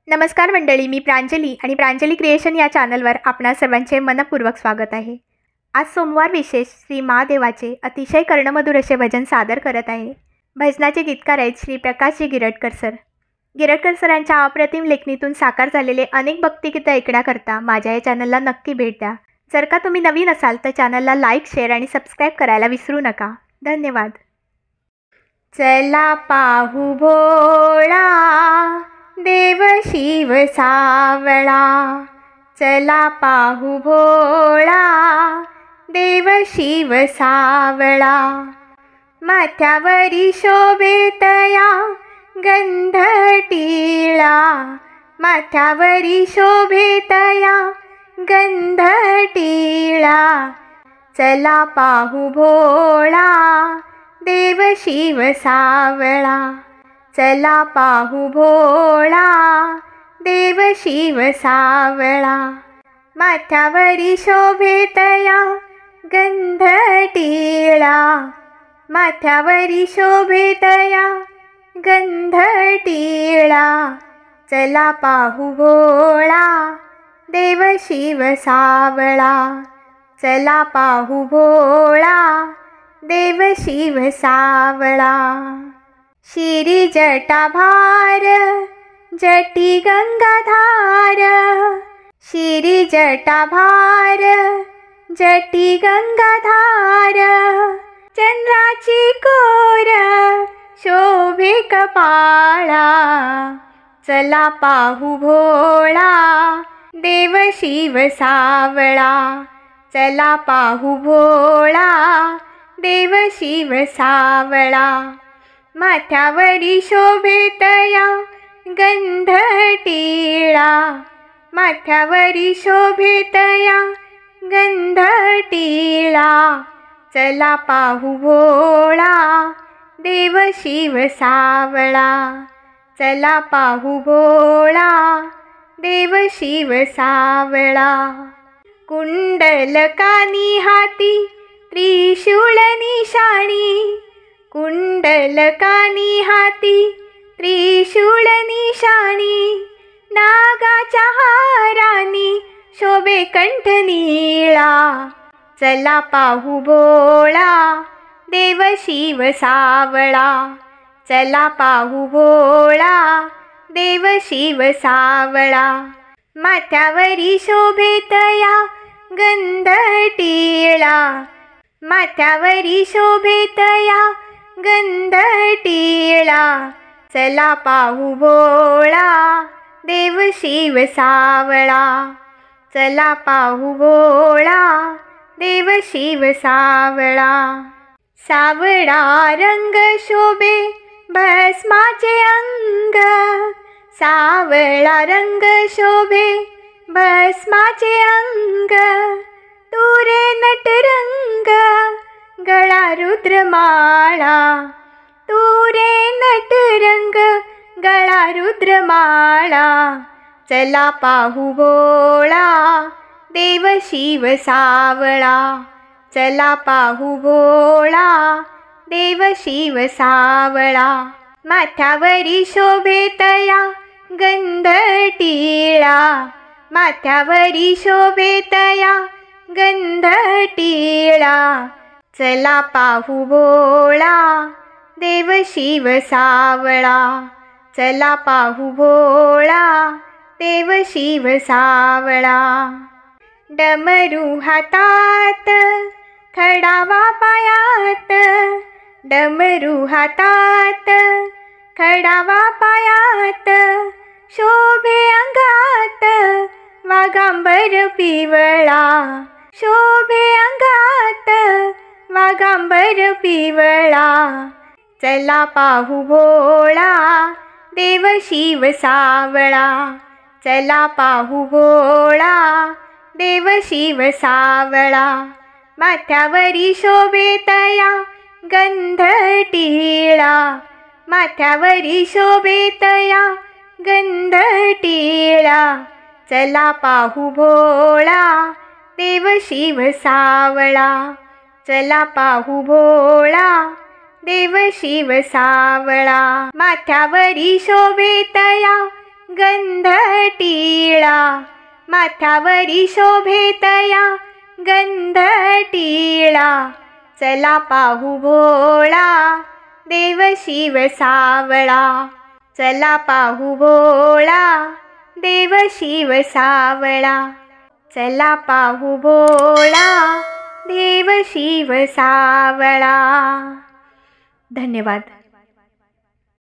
नमस्कार मंडळी, मी प्रांजली आणि प्रांजली क्रिएशन या चॅनलवर आपणा सर्वांचे मनपूर्वक स्वागत आहे। आज सोमवार विशेष श्री महादेवाचे अतिशय कर्णमधुर असे भजन सादर करत आहे। भजनाचे गीतकार आहेत श्री प्रकाशजी गिरटकर सर। गिरटकर सरांच्या अप्रतिम लेखणीतून साकार झालेले अनेक भक्तिगीतं ऐकण्याकरता माझ्या या चॅनलला नक्की भेट द्या। जर का तुम्ही नवीन असाल तर चॅनलला लाईक, शेअर आणि सबस्क्राईब करायला विसरू नका। धन्यवाद। चला पाहू भोळा देव शिव सावळा, चला पाहू भोळा देव शिव सावळा। माथ्यावरी शोभे तया गंध टिळा, माथ्यावरी शोभे तया गंध टिळा। चला पाहू भोळा देव शिव सावळा, चला पाहू भोळा देव शिव सावळा। माथ्यावरी शोभे तया गंध टिळा, माथ्यावरी शोभे तया गंध टिळा। चला पाहू भोळा देव शिव सावळा, चला पाहू भोळा देव शिव सावळा। शिरी जटाभार जटी गंगाधार, शिरी जटाभार जटी गंगाधार। चंद्राची कोर शोभे कपाळा, चला पाहू भोळा देव शिव सावळा, चला पाहू भोळा देव शिव सावळा। माथ्यावरी शोभे तया गंध टिळा, माथ्यावरी शोभे तया गंध टिळा। चला पाहू भोळा देव शिव सावळा, चला पाहू भोळा देव शिव सावळा। कुंडलकानी हाती त्रिशूळ निशाणी, कुंडलकानी हाती त्रिशूळ निशाणी। नागाच्या हारानी शोभे कंठ निळा, चला पाहू भोळा देव शिव सावळा, चला पाहू भोळा देव शिव सावळा। माथ्यावरी शोभे तया गंध टिळा, माथ्यावरी शोभे तया गंध टिळा। चला पाहू भोळा देव शिव सावळा, चला पाहू भोळा देव शिव सावळा। सावळा रंग शोभे भस्माचे अंग, सावळा रंग शोभे भस्माचे अंग। तुरे नटरंग गळा रुद्रमाळा, तुरे नटरंग गळा रुद्रमाळा। चला पाहू भोळा देव शिव सावळा, चला पाहू भोळा देव शिव सावळा। माथ्यावरी शोभे तया गंध टिळा, माथ्यावरी शोभे तया गंध टिळा। चला पाहू भोळा देव शिव सावळा, चला पाहू भोळा देव शिव सावळा। डमरू हातात खडावा पायात, डमरू हातात खडावा पायात। शोभे अंगात वागांबर पिवळा, शोभे अंगात वागांबर पिवळा। चला पाहू भोळा देव शिव सावळा, चला पाहू भोळा देव शिव सावळा। माथ्यावरी शोभे तया गंध टिळा, माथ्यावरी शोभे तया गंध टिळा। चला पाहू भोळा देव शिव सावळा, चला पाहू भोळा देव शिव सावळा। माथ्यावरी शोभे तया गंध टिळा, माथ्यावरी शोभे तया गंध टिळा. चला पाहू भोळा देव शिव सावळा, चला पाहू भोळा देव शिव सावळा, चला पाहू भोळा देव शिव सावळा. धन्यवाद.